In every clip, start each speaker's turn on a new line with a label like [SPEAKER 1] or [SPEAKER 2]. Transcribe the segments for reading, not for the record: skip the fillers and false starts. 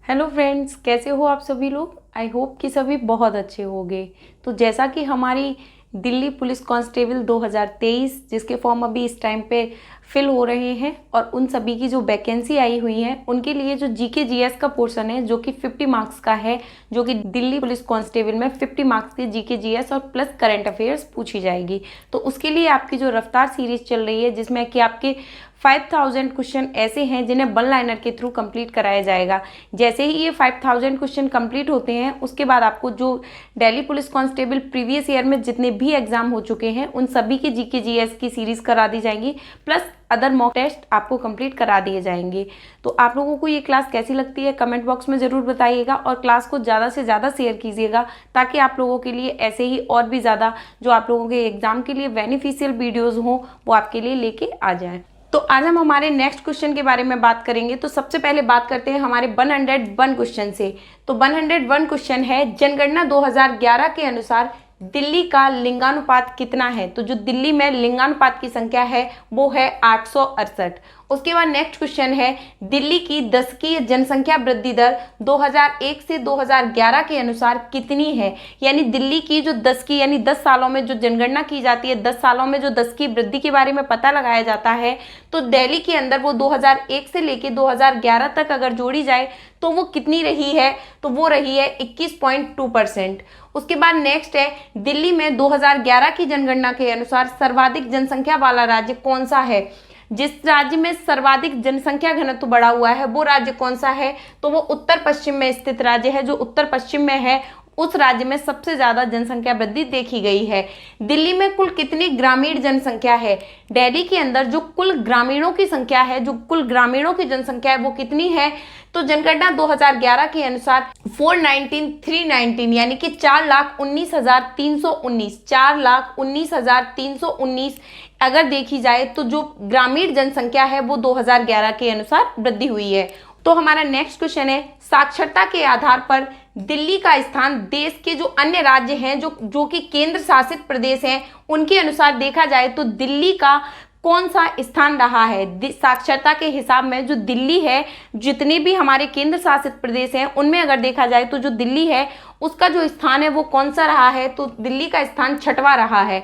[SPEAKER 1] Hello friends, कैसे हो आप सभी लोग। आई होप कि सभी बहुत अच्छे होंगे। तो जैसा कि हमारी दिल्ली पुलिस कांस्टेबल 2023 जिसके फॉर्म अभी इस टाइम पे फिल हो रहे हैं और उन सभी की जो वैकेंसी आई हुई है उनके लिए जो जीके जीएस का पोर्शन है जो कि 50 मार्क्स का है, जो कि दिल्ली पुलिस कांस्टेबल में 50 मार्क्स की जीके जीएस और प्लस करंट अफेयर्स पूछी जाएगी। तो उसके लिए आपकी जो रफ्तार सीरीज चल रही है जिसमें कि आपके 5000 क्वेश्चन ऐसे हैं जिन्हें वन लाइनर के थ्रू कंप्लीट कराया जाएगा। जैसे ही ये 5000 क्वेश्चन कंप्लीट होते हैं उसके बाद आपको जो Delhi police constable previous year में जितने भी एग्जाम हो चुके हैं उन सभी की जीके जीएस की सीरीज करा दी जाएंगी, प्लस अदर मॉक टेस्ट आपको कंप्लीट करा दिए जाएंगे। तो आप लोगों को ये क्लास कैसी लगती है कमेंट बॉक्स में ज़रूर बताइएगा और क्लास को ज़्यादा से ज़्यादा शेयर कीजिएगा ताकि आप लोगों के लिए ऐसे ही और भी ज़्यादा जो आप लोगों के एग्जाम के लिए बेनिफिशियल वीडियोज़ हों वो आपके लिए लेके आ जाएँ। तो आज हम हमारे नेक्स्ट क्वेश्चन के बारे में बात करेंगे। तो सबसे पहले बात करते हैं हमारे 101 क्वेश्चन से। तो 101 क्वेश्चन है, जनगणना 2011 के अनुसार दिल्ली का लिंगानुपात कितना है। तो जो दिल्ली में लिंगानुपात की संख्या है वो है 868। उसके बाद नेक्स्ट क्वेश्चन है, दिल्ली की दशकीय जनसंख्या वृद्धि दर 2001 से 2011 के अनुसार कितनी है। यानी दिल्ली की जो दशकीय यानी 10 सालों में जो जनगणना की जाती है, 10 सालों में जो दशकीय वृद्धि के बारे में पता लगाया जाता है, तो दिल्ली के अंदर वो 2001 से लेके 2011 तक अगर जोड़ी जाए तो वो कितनी रही है, तो वो रही है 21.2%। उसके बाद नेक्स्ट है, दिल्ली में 2011 की जनगणना के अनुसार सर्वाधिक जनसंख्या वाला राज्य कौन सा है। जिस राज्य में सर्वाधिक जनसंख्या घनत्व बढ़ा हुआ है वो राज्य कौन सा है, तो वो उत्तर पश्चिम में स्थित राज्य है। जो उत्तर पश्चिम में है उस राज्य में सबसे ज्यादा जनसंख्या वृद्धि देखी गई है। दिल्ली में कुल कितनी ग्रामीण जनसंख्या है। दिल्ली के अंदर जो कुल ग्रामीणों की संख्या है, जो कुल ग्रामीणों की जनसंख्या है वो कितनी है, तो जनगणना 2011 के अनुसार 419,319 यानी कि 4,19,319 4,19,319 अगर देखी जाए तो जो ग्रामीण जनसंख्या है वो 2011 के अनुसार वृद्धि हुई है। तो हमारा नेक्स्ट क्वेश्चन है, साक्षरता के आधार पर दिल्ली का स्थान देश के जो अन्य राज्य हैं जो कि केंद्र शासित प्रदेश हैं उनके अनुसार देखा जाए तो दिल्ली का कौन सा स्थान रहा है। साक्षरता के हिसाब में जो दिल्ली है, जितने भी हमारे केंद्र शासित प्रदेश हैं उनमें अगर देखा जाए तो जो दिल्ली है उसका जो स्थान है वो कौन सा रहा है, तो दिल्ली का स्थान 6वां रहा है।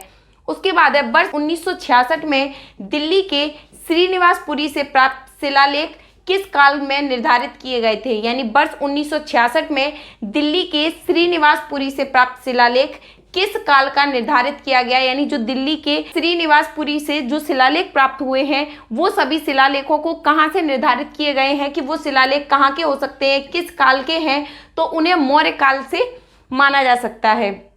[SPEAKER 1] उसके बाद है, वर्ष 1966 में दिल्ली के श्रीनिवासपुरी से प्राप्त शिलालेख किस काल में निर्धारित किए गए थे। यानी वर्ष 1966 में दिल्ली के श्रीनिवासपुरी से प्राप्त शिलालेख किस काल का निर्धारित किया गया। यानी जो दिल्ली के श्रीनिवासपुरी से जो शिलालेख प्राप्त हुए हैं वो सभी शिलालेखों को कहाँ से निर्धारित किए गए हैं कि वो शिलालेख कहाँ के हो सकते हैं, किस काल के हैं, तो उन्हें मौर्य काल से माना जा सकता है।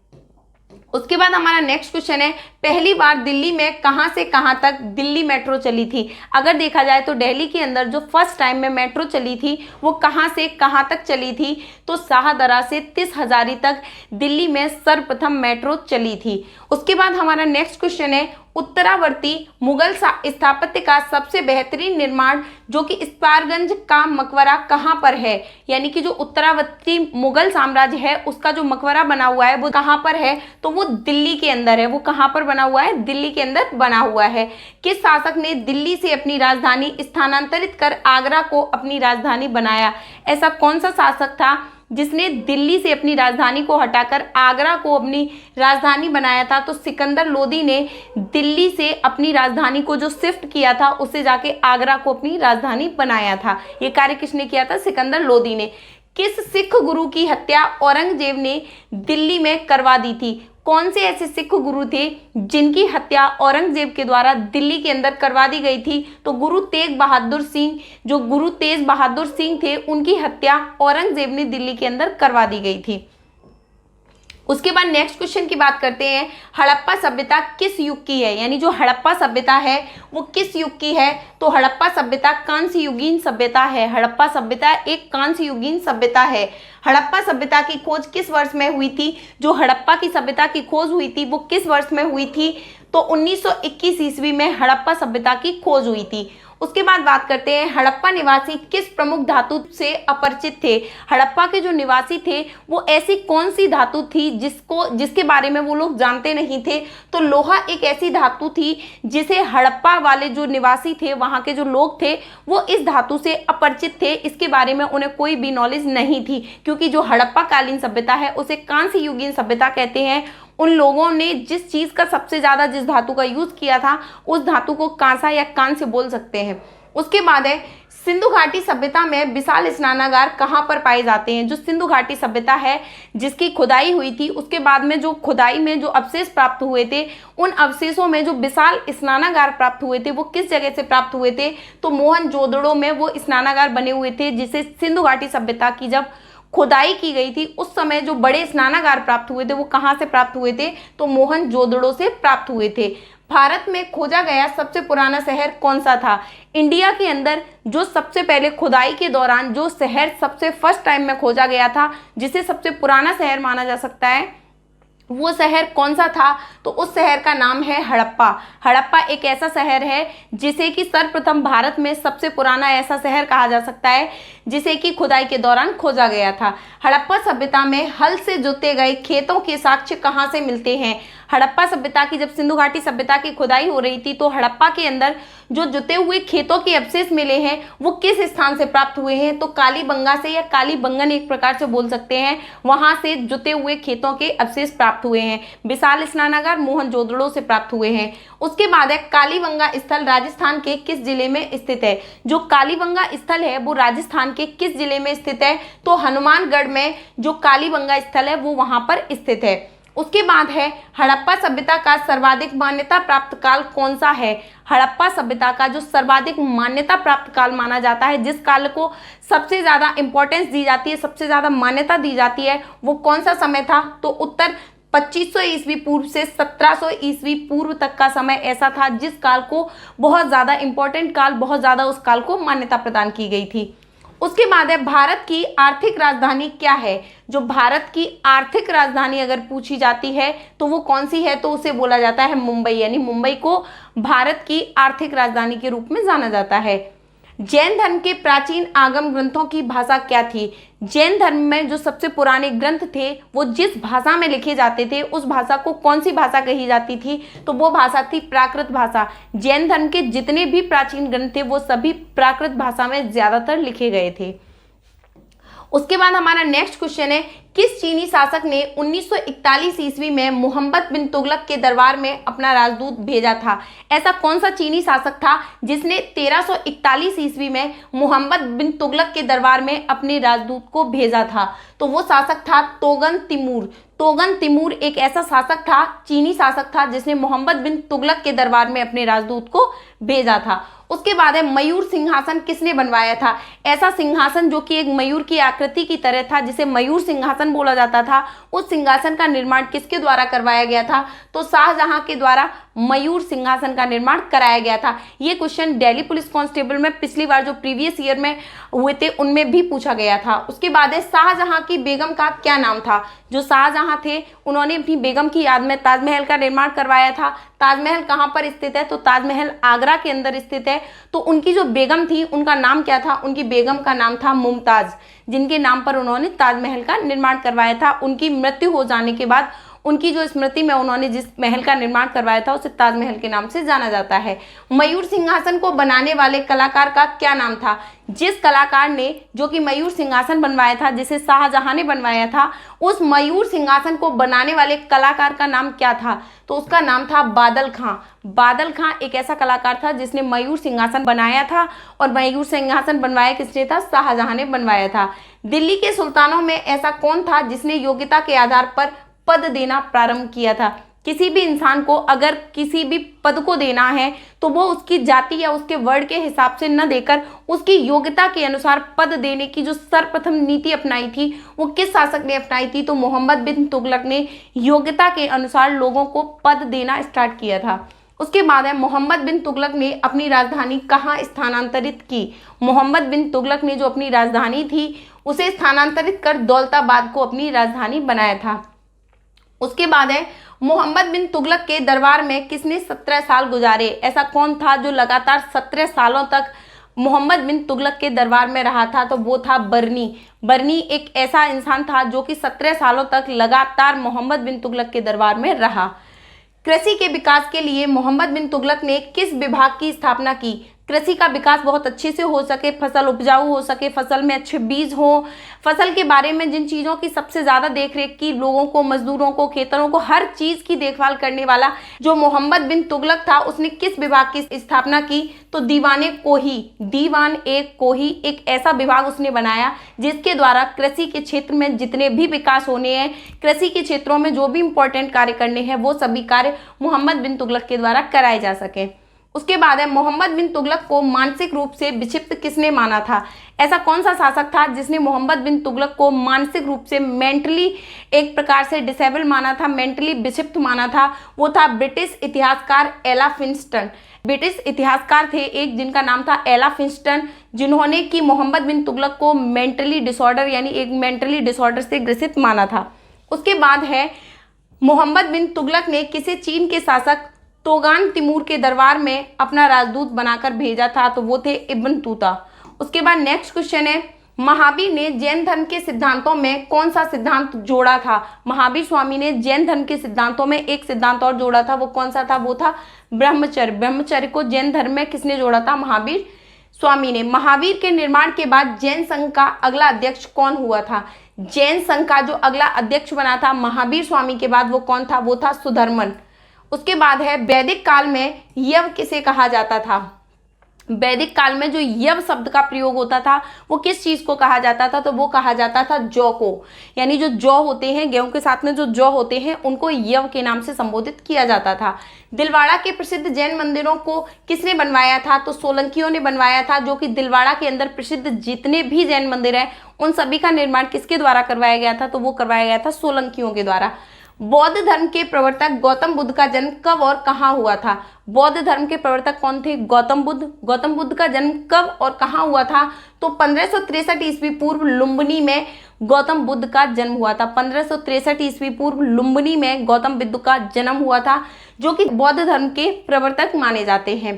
[SPEAKER 1] उसके बाद हमारा नेक्स्ट क्वेश्चन है, पहली बार दिल्ली में कहां से कहां तक दिल्ली मेट्रो चली थी। अगर देखा जाए तो दिल्ली के अंदर जो फर्स्ट टाइम में मेट्रो चली थी वो कहां से कहां तक चली थी, तो शाहदरा से 30 हजारी तक दिल्ली में सर्वप्रथम मेट्रो चली थी। उसके बाद हमारा नेक्स्ट क्वेश्चन है, उत्तरावर्ती मुगल स्थापत्य का सबसे बेहतरीन निर्माण जो कि इस्पारगंज का मकबरा कहाँ पर है। यानी कि जो उत्तरावर्ती मुगल साम्राज्य है उसका जो मकबरा बना हुआ है वो कहाँ पर है, तो वो दिल्ली के अंदर है। वो कहाँ पर बना हुआ है, दिल्ली के अंदर बना हुआ है। किस शासक ने दिल्ली से अपनी राजधानी स्थानांतरित कर आगरा को अपनी राजधानी बनाया। ऐसा कौन सा शासक था जिसने दिल्ली से अपनी राजधानी को हटाकर आगरा को अपनी राजधानी बनाया था, तो सिकंदर लोदी ने दिल्ली से अपनी राजधानी को जो शिफ्ट किया था उससे जाके आगरा को अपनी राजधानी बनाया था। ये कार्य किसने किया था, सिकंदर लोदी ने। किस सिख गुरु की हत्या औरंगजेब ने दिल्ली में करवा दी थी। कौन से ऐसे सिख गुरु थे जिनकी हत्या औरंगजेब के द्वारा दिल्ली के अंदर करवा दी गई थी, तो गुरु तेग बहादुर सिंह, जो गुरु तेज बहादुर सिंह थे उनकी हत्या औरंगजेब ने दिल्ली के अंदर करवा दी गई थी। उसके बाद नेक्स्ट क्वेश्चन की बात करते हैं, हड़प्पा सभ्यता किस युग की है। यानी जो हड़प्पा सभ्यता है वो किस युग की है, तो हड़प्पा सभ्यता कांस्य युगीन सभ्यता है। हड़प्पा सभ्यता एक कांस्य युगीन सभ्यता है। हड़प्पा सभ्यता की खोज किस वर्ष में हुई थी। जो हड़प्पा की सभ्यता की खोज हुई थी वो किस वर्ष में हुई थी, तो 1921 ईस्वी में हड़प्पा सभ्यता की खोज हुई थी। उसके बाद बात करते हैं हड़प्पा निवासी किस प्रमुख धातु से अपरिचित थे। हड़प्पा के जो निवासी थे वो ऐसी कौन सी धातु थी जिसके बारे में वो लोग जानते नहीं थे। तो लोहा एक ऐसी धातु थी जिसे हड़प्पा वाले जो निवासी थे, वहां के जो लोग थे, वो इस धातु से अपरिचित थे। इसके बारे में उन्हें कोई भी नॉलेज नहीं थी, क्योंकि जो हड़प्पा कालीन सभ्यता है उसे कांस्य युगीन सभ्यता कहते हैं। उन लोगों ने जिस चीज का सबसे ज्यादा, जिस धातु का यूज किया था, उस धातु को कांसा या कांस्य बोल सकते हैं। उसके बाद है सिंधु घाटी सभ्यता में विशाल स्नानागार कहाँ पर पाए जाते हैं। जो सिंधु घाटी सभ्यता है जिसकी खुदाई हुई थी, उसके बाद में जो खुदाई में जो अवशेष प्राप्त हुए थे, उन अवशेषों में जो विशाल स्नानागार प्राप्त हुए थे वो किस जगह से प्राप्त हुए थे। तो मोहनजोदड़ो में वो स्नानागार बने हुए थे, जिसे सिंधु घाटी सभ्यता की जब खुदाई की गई थी उस समय जो बड़े स्नानागार प्राप्त हुए थे वो कहाँ से प्राप्त हुए थे। तो मोहनजोदड़ो से प्राप्त हुए थे। भारत में खोजा गया सबसे पुराना शहर कौन सा था। इंडिया के अंदर जो सबसे पहले खुदाई के दौरान जो शहर सबसे फर्स्ट टाइम में खोजा गया था, जिसे सबसे पुराना शहर माना जा सकता है, वो शहर कौन सा था। तो उस शहर का नाम है हड़प्पा। हड़प्पा एक ऐसा शहर है जिसे कि सर्वप्रथम भारत में सबसे पुराना ऐसा शहर कहा जा सकता है जिसे कि खुदाई के दौरान खोजा गया था। हड़प्पा सभ्यता में हल से जोते गए खेतों के साक्ष्य कहाँ से मिलते हैं। हड़प्पा सभ्यता की जब सिंधु घाटी सभ्यता की खुदाई हो रही थी तो हड़प्पा के अंदर जो जुते हुए खेतों के अवशेष मिले हैं वो किस स्थान से प्राप्त हुए हैं। तो कालीबंगा से, या कालीबंगन एक प्रकार से बोल सकते हैं, वहां से जुते हुए खेतों के अवशेष प्राप्त हुए हैं। विशाल स्नानागार मोहनजोदड़ो से प्राप्त हुए हैं। उसके बाद है कालीबंगा स्थल राजस्थान के किस जिले में स्थित है। जो कालीबंगा स्थल है वो राजस्थान के किस जिले में स्थित है। तो हनुमानगढ़ में जो कालीबंगा स्थल है वो वहां पर स्थित है। उसके बाद है हड़प्पा सभ्यता का सर्वाधिक मान्यता प्राप्त काल कौन सा है। हड़प्पा सभ्यता का जो सर्वाधिक मान्यता प्राप्त काल माना जाता है, जिस काल को सबसे ज्यादा इंपॉर्टेंस दी जाती है, सबसे ज्यादा मान्यता दी जाती है, वो कौन सा समय था। तो उत्तर 2500 ईस्वी पूर्व से 1700 ईस्वी पूर्व तक का समय ऐसा था जिस काल को बहुत ज्यादा इंपॉर्टेंट काल, बहुत ज्यादा उस काल को मान्यता प्रदान की गई थी। उसके बाद है भारत की आर्थिक राजधानी क्या है। जो भारत की आर्थिक राजधानी अगर पूछी जाती है तो वो कौन सी है, तो उसे बोला जाता है मुंबई। यानी मुंबई को भारत की आर्थिक राजधानी के रूप में जाना जाता है। जैन धर्म के प्राचीन आगम ग्रंथों की भाषा क्या थी। जैन धर्म में जो सबसे पुराने ग्रंथ थे वो जिस भाषा में लिखे जाते थे उस भाषा को कौन सी भाषा कही जाती थी। तो वो भाषा थी प्राकृत भाषा। जैन धर्म के जितने भी प्राचीन ग्रंथ थे वो सभी प्राकृत भाषा में ज्यादातर लिखे गए थे। उसके बाद हमारा नेक्स्ट क्वेश्चन है, किस चीनी शासक ने 1941 ईस्वी में मोहम्मद बिन तुगलक के दरबार में अपना राजदूत भेजा था। ऐसा कौन सा चीनी शासक था जिसने 1341 ईस्वी में मोहम्मद बिन तुगलक के दरबार में अपने राजदूत को भेजा था। तो वो शासक था तोगन तिमूर। तोगन तिमूर एक ऐसा शासक था, चीनी शासक था, जिसने मोहम्मद बिन तुगलक के दरबार में अपने राजदूत को भेजा था। उसके बाद है मयूर सिंहासन किसने बनवाया था। ऐसा सिंहासन जो कि एक मयूर की आकृति की तरह था, जिसे मयूर सिंहासन बोला जाता था, उस सिंहासन का निर्माण किसके द्वारा करवाया गया था। तो शाहजहां के द्वारा मयूर सिंहासन का निर्माण कराया गया था। ये क्वेश्चन दिल्ली पुलिस कांस्टेबल में पिछली बार जो प्रीवियस ईयर में हुए थे उनमें भी पूछा गया था। उसके बाद है शाहजहां की बेगम का क्या नाम था। जो शाहजहां थे उन्होंने अपनी बेगम की याद में ताजमहल का निर्माण करवाया था। ताजमहल कहाँ पर स्थित है, तो ताजमहल आगरा के अंदर स्थित है। तो उनकी जो बेगम थी उनका नाम क्या था। उनकी बेगम का नाम था मुमताज, जिनके नाम पर उन्होंने ताजमहल का निर्माण करवाया था। उनकी मृत्यु हो जाने के बाद उनकी जो स्मृति में उन्होंने जिस महल का निर्माण करवाया था उसे ताजमहल के नाम से जाना जाता है। मयूर सिंहासन को बनाने वाले कलाकार का क्या नाम था। जिस कलाकार ने जो कि मयूर सिंहासन बनवाया था, जिसे शाहजहां ने बनवाया था, उस मयूर सिंहासन को बनाने वाले कलाकार का नाम क्या था। तो उसका नाम था बादल खां। बादल खां एक ऐसा कलाकार था जिसने मयूर सिंहासन बनाया था, और मयूर सिंहासन बनवाया किसने था, शाहजहां ने बनवाया था। दिल्ली के सुल्तानों में ऐसा कौन था जिसने योग्यता के आधार पर पद देना प्रारंभ किया था। किसी भी इंसान को अगर किसी भी पद को देना है तो वो उसकी जाति या उसके वर्ण के हिसाब से न देकर उसकी योग्यता के अनुसार पद देने की जो सर्वप्रथम नीति अपनाई थी वो किस शासक ने अपनाई थी। तो मोहम्मद बिन तुगलक ने योग्यता के अनुसार लोगों को पद देना स्टार्ट किया था। उसके बाद है मोहम्मद बिन तुगलक ने अपनी राजधानी कहाँ स्थानांतरित की। मोहम्मद बिन तुगलक ने जो अपनी राजधानी थी उसे स्थानांतरित कर दौलताबाद को अपनी राजधानी बनाया था। उसके बाद है मोहम्मद बिन तुगलक के दरबार में किसने 17 साल गुजारे? ऐसा कौन था जो लगातार 17 सालों तक मोहम्मद बिन तुगलक के दरबार में रहा था? तो वो था बर्नी। बर्नी एक ऐसा इंसान था जो कि 17 सालों तक लगातार मोहम्मद बिन तुगलक के दरबार में रहा। कृषि के विकास के लिए मोहम्मद बिन तुगलक ने किस विभाग की स्थापना की? कृषि का विकास बहुत अच्छे से हो सके, फसल उपजाऊ हो सके, फसल में अच्छे बीज हो, फसल के बारे में जिन चीज़ों की सबसे ज़्यादा देखरेख की, लोगों को, मजदूरों को, खेतरों को, हर चीज़ की देखभाल करने वाला जो मोहम्मद बिन तुगलक था, उसने किस विभाग की स्थापना की? तो दीवान कोही एक ऐसा विभाग उसने बनाया जिसके द्वारा कृषि के क्षेत्र में जितने भी विकास होने हैं, कृषि के क्षेत्रों में जो भी इंपॉर्टेंट कार्य करने हैं, वो सभी कार्य मोहम्मद बिन तुगलक के द्वारा कराए जा सके। उसके बाद है मोहम्मद बिन तुगलक को मानसिक रूप से विक्षिप्त किसने माना था? ऐसा कौन सा शासक था जिसने मोहम्मद बिन तुगलक को मानसिक रूप से मेंटली एक प्रकार से डिसेबल माना था, मेंटली विक्षिप्त माना था? वो था ब्रिटिश इतिहासकार एला फिंस्टन। ब्रिटिश इतिहासकार थे एक जिनका नाम था एला फिंस्टन, जिन्होंने कि मोहम्मद बिन तुगलक को मेंटली डिसऑर्डर यानी एक मेंटली डिसऑर्डर से ग्रसित माना था। उसके बाद है मोहम्मद बिन तुगलक ने किसे चीन के शासक तोगान तिमूर के दरबार में अपना राजदूत बनाकर भेजा था? तो वो थे इब्न तूता। उसके बाद नेक्स्ट क्वेश्चन है महावीर ने जैन धर्म के सिद्धांतों में कौन सा सिद्धांत जोड़ा था? महावीर स्वामी ने जैन धर्म के सिद्धांतों में एक सिद्धांत और जोड़ा था, वो कौन सा था? वो था ब्रह्मचर्य। ब्रह्मचर्य को जैन धर्म में किसने जोड़ा था? महावीर स्वामी ने। महावीर के निर्माण के बाद जैन संघ का अगला अध्यक्ष कौन हुआ था? जैन संघ का जो अगला अध्यक्ष बना था महावीर स्वामी के बाद, वो कौन था? वो था सुधर्मन। उसके बाद है वैदिक काल में यव किसे कहा जाता था? वैदिक काल में जो यव शब्द का प्रयोग होता था वो किस चीज को कहा जाता था? तो वो कहा जाता था जौ को, यानी जो जौ होते हैं, गेहूं के साथ में जो जौ होते हैं, उनको यव के नाम से संबोधित किया जाता था। दिलवाड़ा के प्रसिद्ध जैन मंदिरों को किसने बनवाया था? तो सोलंकियों ने बनवाया था, जो कि दिलवाड़ा के अंदर प्रसिद्ध जितने भी जैन मंदिर हैं उन सभी का निर्माण किसके द्वारा करवाया गया था? तो वो करवाया गया था सोलंकियों के द्वारा। बौद्ध धर्म के प्रवर्तक गौतम बुद्ध का जन्म कब और कहाँ हुआ था? बौद्ध धर्म के प्रवर्तक कौन थे? गौतम बुद्ध। गौतम बुद्ध का जन्म कब और कहाँ हुआ था? तो 1563 ईस्वी पूर्व लुम्बिनी में गौतम बुद्ध का जन्म हुआ था। 1563 ईस्वी पूर्व लुम्बिनी में गौतम बुद्ध का जन्म हुआ था, जो कि बौद्ध धर्म के प्रवर्तक माने जाते हैं।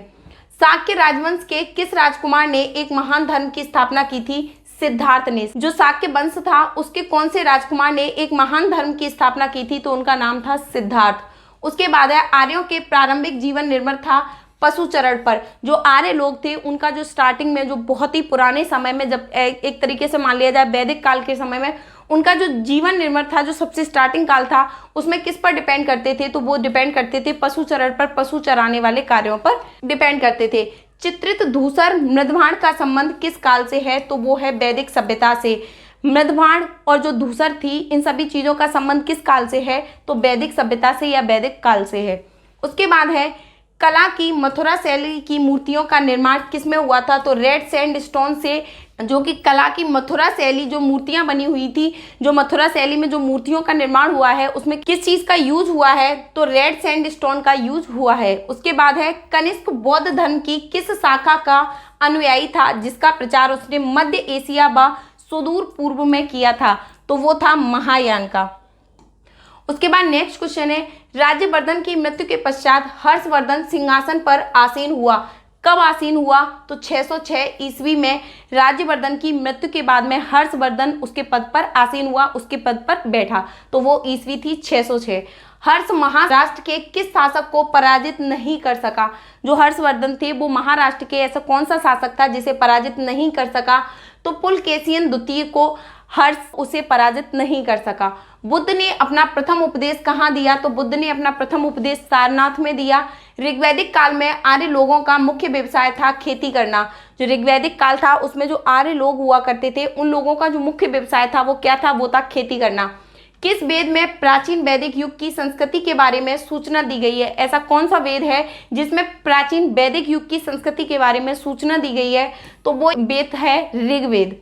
[SPEAKER 1] शाक्य राजवंश के किस राजकुमार ने एक महान धर्म की स्थापना की थी? सिद्धार्थ ने। जो शाक्य वंश था उसके कौन से राजकुमार ने एक महान धर्म की स्थापना की थी? तो उनका नाम था सिद्धार्थ। उसके बाद है आर्यों के प्रारंभिक जीवन निर्भर था पशुचरण पर। जो आर्य लोग थे उनका जो स्टार्टिंग में, जो बहुत ही पुराने समय में, जब एक तरीके से मान लिया जाए वैदिक काल के समय में, उनका जो जीवन निर्भर था, जो सबसे स्टार्टिंग काल था, उसमें किस पर डिपेंड करते थे? तो वो डिपेंड करते थे पशुचरण पर, पशु चराने वाले कार्यों पर डिपेंड करते थे। चित्रित धूसर मृदभाण का संबंध किस काल से है? तो वो है वैदिक सभ्यता से। मृदभाण और जो धूसर थी, इन सभी चीजों का संबंध किस काल से है? तो वैदिक सभ्यता से या वैदिक काल से है। उसके बाद है कला की मथुरा शैली की मूर्तियों का निर्माण किसमें हुआ था? तो रेड सैंड स्टोन से, जो कि कला की मथुरा शैली जो मूर्तियां बनी हुई थी, जो मथुरा शैली में जो मूर्तियों का निर्माण हुआ है, उसमें किस चीज का यूज हुआ है? तो रेड सैंड स्टोन का यूज हुआ है। उसके बाद है कनिष्क बौद्ध धर्म की किस शाखा का अनुयायी था जिसका प्रचार उसने मध्य एशिया व सुदूर पूर्व में किया था? तो वो था महायान का। उसके बाद नेक्स्ट क्वेश्चन है राज्यवर्धन की मृत्यु के पश्चात हर्षवर्धन सिंहासन पर आसीन हुआ। कब आसीन हुआ? तो 606 ईस्वी में राज्यवर्धन की मृत्यु के बाद में हर्षवर्धन उसके पद पर आसीन हुआ, उसके पद पर बैठा। तो वो ईस्वी थी 606। हर्ष महाराष्ट्र के किस शासक को पराजित नहीं कर सका? जो हर्षवर्धन थे वो महाराष्ट्र के ऐसा कौन सा शासक था जिसे पराजित नहीं कर सका? तो पुलकेशिन द्वितीय को हर्ष उसे पराजित नहीं कर सका। बुद्ध ने अपना प्रथम उपदेश कहाँ दिया? तो बुद्ध ने अपना प्रथम उपदेश सारनाथ में दिया। ऋग्वैदिक काल में आर्य लोगों का मुख्य व्यवसाय था खेती करना। जो ऋग्वैदिक काल था उसमें जो आर्य लोग हुआ करते थे, उन लोगों का जो मुख्य व्यवसाय था वो क्या था? वो था खेती करना। किस वेद में प्राचीन वैदिक युग की संस्कृति के बारे में सूचना दी गई है? ऐसा कौन सा वेद है जिसमें प्राचीन वैदिक युग की संस्कृति के बारे में सूचना दी गई है? तो वो वेद है ऋग्वेद।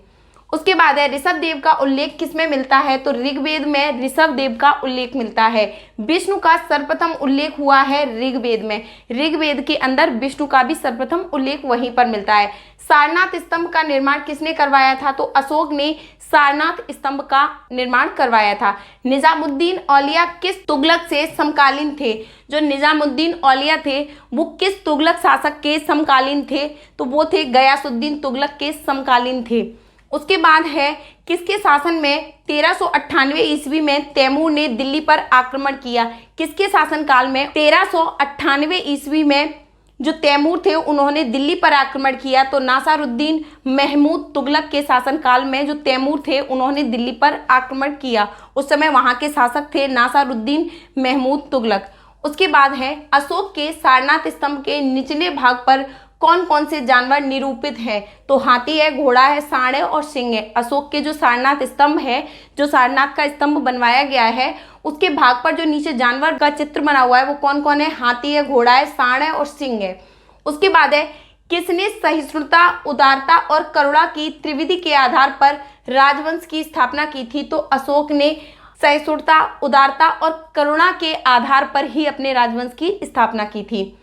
[SPEAKER 1] उसके बाद है ऋषभ देव का उल्लेख किसमें मिलता है, तो ऋग्वेद में ऋषभ देव का उल्लेख मिलता है। विष्णु का सर्वप्रथम उल्लेख हुआ है ऋग्वेद में, ऋग्वेद के अंदर विष्णु का भी सर्वप्रथम उल्लेख वहीं पर मिलता है। सारनाथ स्तंभ का निर्माण किसने करवाया था, तो अशोक ने सारनाथ स्तंभ का निर्माण करवाया था। निजामुद्दीन औलिया किस तुगलक से समकालीन थे, जो निजामुद्दीन औलिया थे वो किस तुगलक शासक के समकालीन थे, तो वो थे गयासुद्दीन तुगलक के समकालीन थे। उसके बाद है किसके शासन में 1398 ईस्वी में तैमूर ने दिल्ली पर आक्रमण किया, किसके शासनकाल में 1398 ईस्वी में जो तैमूर थे उन्होंने दिल्ली पर आक्रमण किया, तो नासिरुद्दीन महमूद तुगलक के शासनकाल में जो तैमूर थे उन्होंने दिल्ली पर आक्रमण किया। उस समय वहां के शासक थे नासिरुद्दीन महमूद तुगलक। उसके बाद है अशोक के सारनाथ स्तंभ के निचले भाग पर कौन कौन से जानवर निरूपित हैं, तो हाथी है, घोड़ा है, सांड है और सिंह है। अशोक के जो सारनाथ स्तंभ है, जो सारनाथ का स्तंभ बनवाया गया है, उसके भाग पर जो नीचे जानवर का चित्र बना हुआ है वो कौन कौन है, हाथी है, घोड़ा है, सांड है और सिंह है। उसके बाद है किसने सहिष्णुता, उदारता और करुणा की त्रिविधि के आधार पर राजवंश की स्थापना की थी, तो अशोक ने सहिष्णुता, उदारता और करुणा के आधार पर ही अपने राजवंश की स्थापना की थी।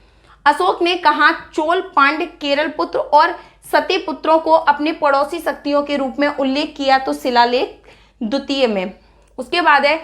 [SPEAKER 1] अशोक ने कहा चोल, पांड्य, केरल पुत्र और सती पुत्रों को अपने पड़ोसी शक्तियों के रूप में उल्लेख किया, तो शिलालेख द्वितीय में। उसके बाद है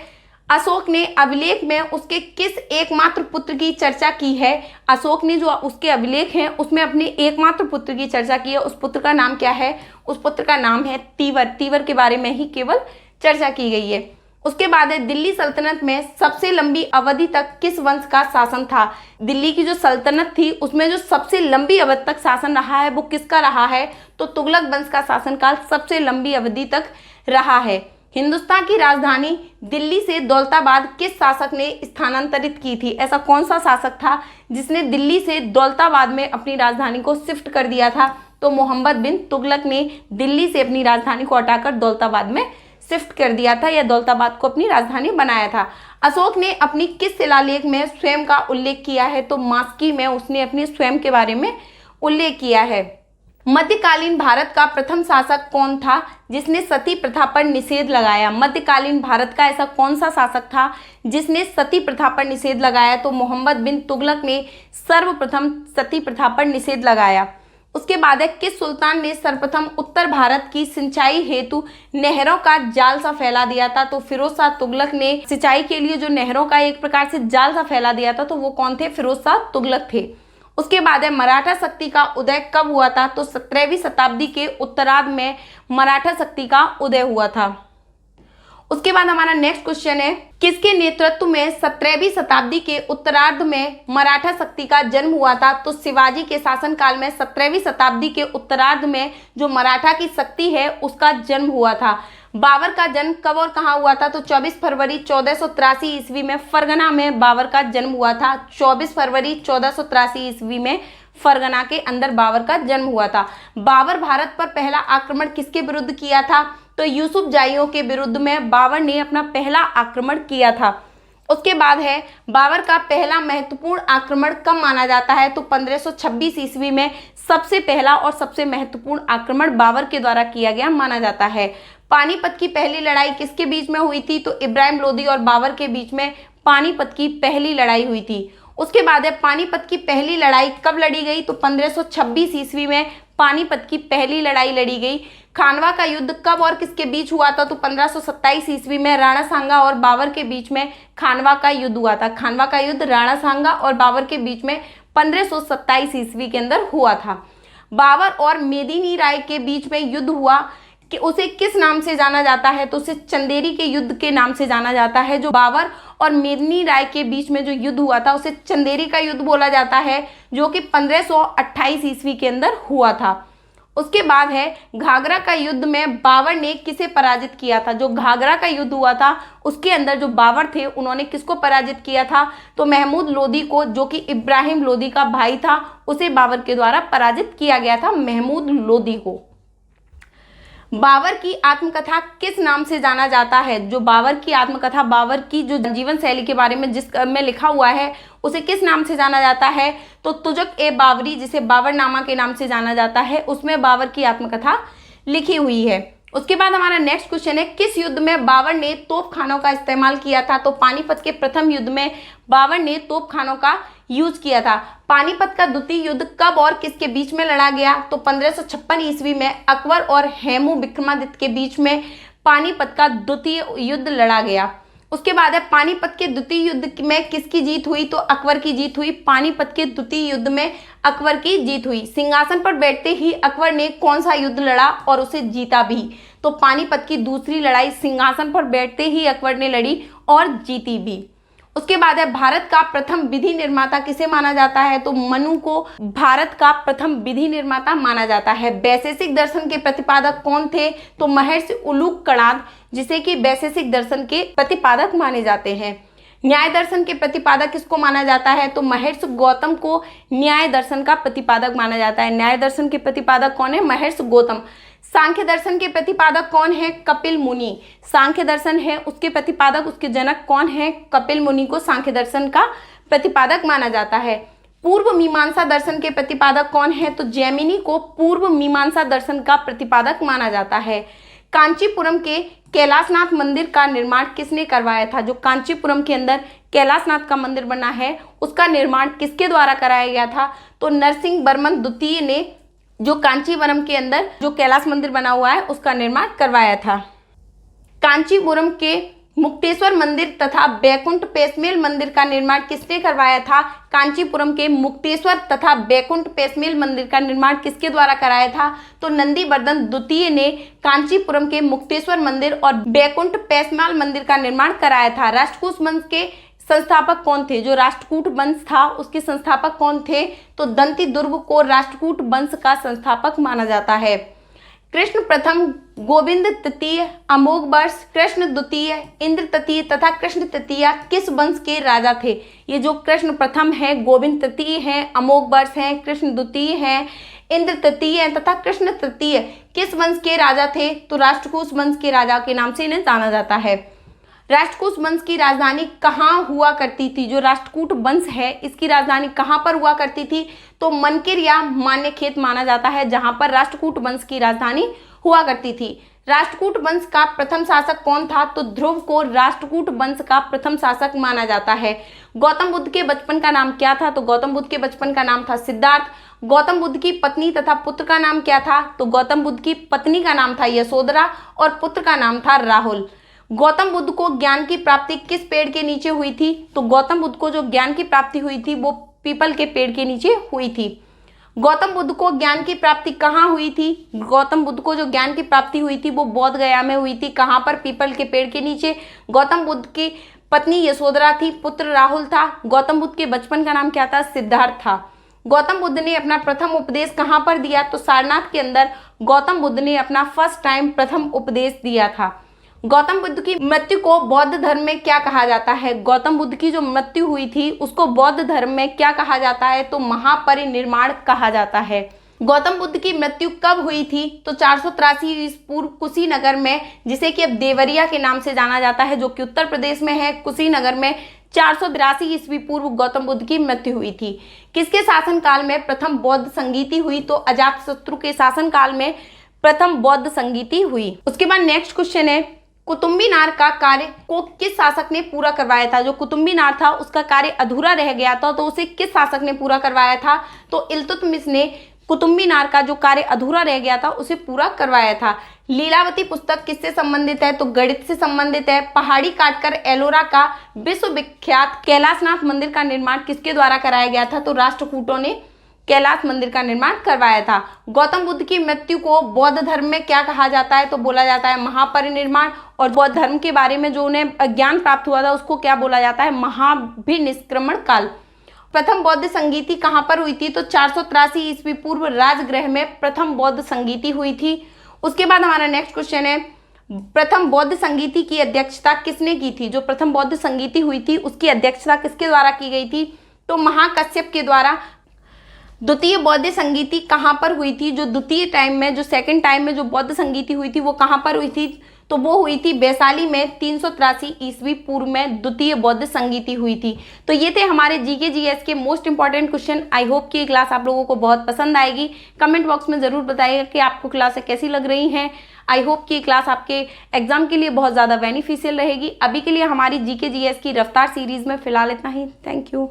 [SPEAKER 1] अशोक ने अभिलेख में उसके किस एकमात्र पुत्र की चर्चा की है, अशोक ने जो उसके अभिलेख हैं उसमें अपने एकमात्र पुत्र की चर्चा की है, उस पुत्र का नाम क्या है, उस पुत्र का नाम है तीवर। तीवर के बारे में ही केवल चर्चा की गई है। उसके बाद है दिल्ली सल्तनत में सबसे लंबी अवधि तक किस वंश का शासन था, दिल्ली की जो सल्तनत थी उसमें जो सबसे लंबी अवधि तक शासन रहा है वो किसका रहा है, तो तुगलक वंश का शासनकाल सबसे लंबी अवधि तक रहा है। हिंदुस्तान की राजधानी दिल्ली से दौलताबाद किस शासक ने स्थानांतरित की थी, ऐसा कौन सा शासक था जिसने दिल्ली से दौलताबाद में अपनी राजधानी को शिफ्ट कर दिया था, तो मोहम्मद बिन तुगलक ने दिल्ली से अपनी राजधानी को हटाकर दौलताबाद में शिफ्ट कर दिया था या दौलताबाद को अपनी राजधानी बनाया था। अशोक ने अपनी किस शिलालेख में स्वयं का उल्लेख किया है, तो मास्की में उसने अपने स्वयं के बारे में उल्लेख किया है। मध्यकालीन भारत का प्रथम शासक कौन था जिसने सती प्रथा पर निषेध लगाया, मध्यकालीन भारत का ऐसा कौन सा शासक था जिसने सती प्रथा पर निषेध लगाया, तो मोहम्मद बिन तुगलक ने सर्वप्रथम सती प्रथा पर निषेध लगाया। उसके बाद है किस सुल्तान ने सर्वप्रथम उत्तर भारत की सिंचाई हेतु नहरों का जाल सा फैला दिया था, तो फिरोज शाह तुगलक ने सिंचाई के लिए जो नहरों का एक प्रकार से जाल सा फैला दिया था, तो वो कौन थे, फिरोज शाह तुगलक थे। उसके बाद है मराठा शक्ति का उदय कब हुआ था, तो 17वीं शताब्दी के उत्तरार्ध में मराठा शक्ति का उदय हुआ था। उसके बाद हमारा नेक्स्ट क्वेश्चन है किसके नेतृत्व में 17वीं शताब्दी के उत्तरार्ध में मराठा शक्ति का जन्म हुआ था, तो शिवाजी के शासनकाल में 17वीं शताब्दी के उत्तरार्ध में जो मराठा की शक्ति है उसका जन्म हुआ था। बाबर का जन्म कब और कहाँ हुआ था, तो 24 फरवरी 1483 ईस्वी में फरगना में बाबर का जन्म हुआ था। 24 फरवरी 1483 ईस्वी में फरगना के अंदर बाबर का जन्म हुआ था। बाबर भारत पर पहला आक्रमण किसके विरुद्ध किया था, तो यूसुफ जाइयों के विरुद्ध में बाबर ने अपना पहला आक्रमण किया था। उसके बाद है बाबर का पहला महत्वपूर्ण आक्रमण कब माना जाता है, तो 1526 ईस्वी में सबसे पहला और सबसे महत्वपूर्ण आक्रमण बाबर के द्वारा किया गया माना जाता है। पानीपत की पहली लड़ाई किसके बीच में हुई थी, तो इब्राहिम लोदी और बाबर के बीच में पानीपत की पहली लड़ाई हुई थी। उसके बाद है पानीपत की पहली लड़ाई कब लड़ी गई, तो 1526 ईस्वी में पानीपत की पहली लड़ाई लड़ी गई। खानवा का युद्ध कब और किसके बीच हुआ था, तो 1527 ईस्वी में राणा सांगा और बाबर के बीच में खानवा का युद्ध हुआ था। खानवा का युद्ध राणा सांगा और बाबर के बीच में 1527 ईस्वी के अंदर हुआ था। बाबर और मेदिनी राय के बीच में युद्ध हुआ कि उसे किस नाम से जाना जाता है, तो उसे चंदेरी के युद्ध के नाम से जाना जाता है। जो बाबर और मेदिनी राय के बीच में जो युद्ध हुआ था उसे चंदेरी का युद्ध बोला जाता है, जो कि 1528 ईस्वी के अंदर हुआ था। उसके बाद है घाघरा का युद्ध में बाबर ने किसे पराजित किया था। जो घाघरा का युद्ध हुआ था उसके अंदर जो बाबर थे उन्होंने किसको पराजित किया था, तो महमूद लोदी को, जो कि इब्राहिम लोदी का भाई था, उसे बाबर के द्वारा पराजित किया गया था, महमूद लोदी को। बाबर की आत्मकथा किस नाम से जाना जाता है, जो बाबर की आत्मकथा, बाबर की जो जीवन शैली के बारे में जिस में लिखा हुआ है उसे किस नाम से जाना जाता है, तो तुजुक ए बाबरी, जिसे बाबरनामा के नाम से जाना जाता है, उसमें बाबर की आत्मकथा लिखी हुई है। उसके बाद हमारा नेक्स्ट क्वेश्चन है, किस युद्ध में बाबर ने तोपखानों का इस्तेमाल किया था? तो पानीपत के प्रथम युद्ध में बाबर ने तोपखानों का यूज किया था। पानीपत का द्वितीय युद्ध कब और किसके बीच में लड़ा गया? तो 1556 ईस्वी में अकबर और हेमू विक्रमादित्य के बीच में पानीपत का द्वितीय युद्ध लड़ा गया। उसके बाद है, पानीपत के द्वितीय युद्ध में किसकी जीत हुई? तो अकबर की जीत हुई। पानीपत के द्वितीय युद्ध में अकबर की जीत हुई। सिंहासन पर बैठते ही अकबर ने कौन सा युद्ध लड़ा और उसे जीता भी? तो पानीपत की दूसरी लड़ाई सिंहासन पर बैठते ही अकबर ने लड़ी और जीती भी। उसके बाद है, भारत का प्रथम विधि निर्माता किसे माना जाता है? तो मनु को भारत का प्रथम विधि निर्माता माना जाता है। वैशेषिक दर्शन के प्रतिपादक कौन थे? तो महर्षि उलूक कणाद, जिसे कि वैशेषिक दर्शन के प्रतिपादक माने जाते हैं। न्याय दर्शन के प्रतिपादक किसको माना जाता है? तो महर्षि गौतम को न्याय दर्शन का प्रतिपादक माना जाता है। न्याय दर्शन के प्रतिपादक कौन है? महर्षि गौतम। सांख्य दर्शन के प्रतिपादक कौन है? कपिल मुनि। सांख्य दर्शन है उसके प्रतिपादक, उसके जनक कौन है? कपिल मुनि को सांख्य दर्शन का प्रतिपादक माना जाता है। पूर्व मीमांसा दर्शन के प्रतिपादक कौन है? तो जैमिनी को पूर्व मीमांसा दर्शन का प्रतिपादक माना जाता है। कांचीपुरम के कैलाशनाथ मंदिर का निर्माण किसने करवाया था? जो कांचीपुरम के अंदर कैलाशनाथ का मंदिर बना है उसका निर्माण किसके द्वारा कराया गया था? तो नरसिंह वर्मन द्वितीय ने जो कांचीपुरम के अंदर जो कैलाश मंदिर बना हुआ है उसका निर्माण करवाया था। कांचीपुरम के मुक्तेश्वर मंदिर तथा बैकुंठ पेशमेल मंदिर का निर्माण किसने करवाया था? कांचीपुरम के मुक्तेश्वर तथा बैकुंठ पेशमेल मंदिर का निर्माण किसके द्वारा कराया था? तो नंदीवर्धन द्वितीय ने कांचीपुरम के मुक्तेश्वर मंदिर और बैकुंठ पेशमेल मंदिर का निर्माण कराया था। राष्ट्रकूट वंश के संस्थापक कौन थे? जो राष्ट्रकूट वंश था उसके संस्थापक कौन थे? तो दंती दुर्ग को राष्ट्रकूट वंश का संस्थापक माना जाता है। कृष्ण प्रथम, गोविंद तृतीय, अमोघ वर्ष, कृष्ण द्वितीय, इंद्र तृतीय तथा कृष्ण तृतीय किस वंश के राजा थे? ये जो कृष्ण प्रथम है, गोविंद तृतीय है, अमोघ वर्ष है, कृष्ण द्वितीय है, इंद्र तृतीय है तथा कृष्ण तृतीय किस वंश के राजा थे? तो राष्ट्रकूट वंश के राजा के नाम से इन्हें जाना जाता है। राष्ट्रकूट वंश की राजधानी कहाँ हुआ करती थी? जो राष्ट्रकूट वंश है इसकी राजधानी कहाँ पर हुआ करती थी? तो मनकिर या मान्यखेत माना जाता है जहां पर राष्ट्रकूट वंश की राजधानी हुआ करती थी। राष्ट्रकूट वंश का प्रथम शासक कौन था? तो ध्रुव को राष्ट्रकूट वंश का प्रथम शासक माना जाता है। गौतम बुद्ध के बचपन का नाम क्या था? तो गौतम बुद्ध के बचपन का नाम था सिद्धार्थ। गौतम बुद्ध की पत्नी तथा पुत्र का नाम क्या था? तो गौतम बुद्ध की पत्नी का नाम था यशोधरा और पुत्र का नाम था राहुल। गौतम बुद्ध को ज्ञान की प्राप्ति किस पेड़ के नीचे हुई थी? तो गौतम बुद्ध को जो ज्ञान की प्राप्ति हुई थी वो पीपल के पेड़ के नीचे हुई थी। गौतम बुद्ध को ज्ञान की प्राप्ति कहाँ हुई थी? गौतम बुद्ध को जो ज्ञान की प्राप्ति हुई थी वो बोध गया में हुई थी। कहाँ पर? पीपल के पेड़ के नीचे। गौतम बुद्ध की पत्नी यशोधरा थी, पुत्र राहुल था। गौतम बुद्ध के बचपन का नाम क्या था? सिद्धार्थ था। गौतम बुद्ध ने अपना प्रथम उपदेश कहाँ पर दिया? तो सारनाथ के अंदर गौतम बुद्ध ने अपना फर्स्ट टाइम प्रथम उपदेश दिया था। गौतम बुद्ध की मृत्यु को बौद्ध धर्म में क्या कहा जाता है? गौतम बुद्ध की जो मृत्यु हुई थी उसको बौद्ध धर्म में क्या कहा जाता है? तो महापरिनिर्वाण कहा जाता है। गौतम बुद्ध की मृत्यु कब हुई थी? तो 483 ईस्वी पूर्व कुशीनगर में, जिसे कि अब देवरिया के नाम से जाना जाता है, जो कि उत्तर प्रदेश में है। कुशीनगर में 482 ईस्वी पूर्व गौतम बुद्ध की मृत्यु हुई थी। किसके शासनकाल में प्रथम बौद्ध संगीति हुई? तो अजातशत्रु के शासनकाल में प्रथम बौद्ध संगीति हुई। उसके बाद नेक्स्ट क्वेश्चन है, कुतुम्बीनार का कार्य को किस शासक ने पूरा करवाया था? जो कुतुम्बीनार था उसका कार्य अधूरा रह गया था तो उसे किस शासक ने पूरा करवाया था? तो इल्तुतमिश ने कुतुम्बीनार का जो कार्य अधूरा रह गया था उसे पूरा करवाया था। लीलावती पुस्तक किससे संबंधित है? तो गणित से संबंधित है। पहाड़ी काटकर एलोरा का विश्वविख्यात कैलाशनाथ मंदिर का निर्माण किसके द्वारा कराया गया था? तो राष्ट्रकूटों ने कैलाश मंदिर का निर्माण करवाया था। गौतम बुद्ध की मृत्यु को बौद्ध धर्म में क्या कहा जाता है? तो बोला जाता है महापरिनिर्वाण। और बौद्ध धर्म के बारे में जो उन्हें ज्ञान प्राप्त हुआ था उसको क्या बोला जाता है? महाभिनिष्क्रमण काल। प्रथम बौद्ध संगीति कहाँ पर हुई थी? तो 483 ईस्वी पूर्व राजगृह में प्रथम बौद्ध संगीति हुई थी। उसके बाद हमारा नेक्स्ट क्वेश्चन है, प्रथम बौद्ध संगीति की अध्यक्षता किसने की थी? जो प्रथम बौद्ध संगीति हुई थी उसकी अध्यक्षता किसके द्वारा की गई थी? तो महाकश्यप के द्वारा। द्वितीय बौद्ध संगीति कहाँ पर हुई थी? जो द्वितीय टाइम में, जो सेकंड टाइम में जो बौद्ध संगीति हुई थी वो कहाँ पर हुई थी? तो वो हुई थी वैशाली में 383 ईस्वी पूर्व में द्वितीय बौद्ध संगीति हुई थी। तो ये थे हमारे जीके जीएस के most important question. I hope कि ये क्लास आप लोगों को बहुत पसंद आएगी। कमेंट बॉक्स में जरूर बताइएगा कि आपको क्लासें कैसी लग रही हैं। आई होप कि क्लास आपके एग्जाम के लिए बहुत ज़्यादा बेनिफिशियल रहेगी। अभी के लिए हमारी जीके जीएस की रफ्तार सीरीज में फिलहाल इतना ही। Thank you.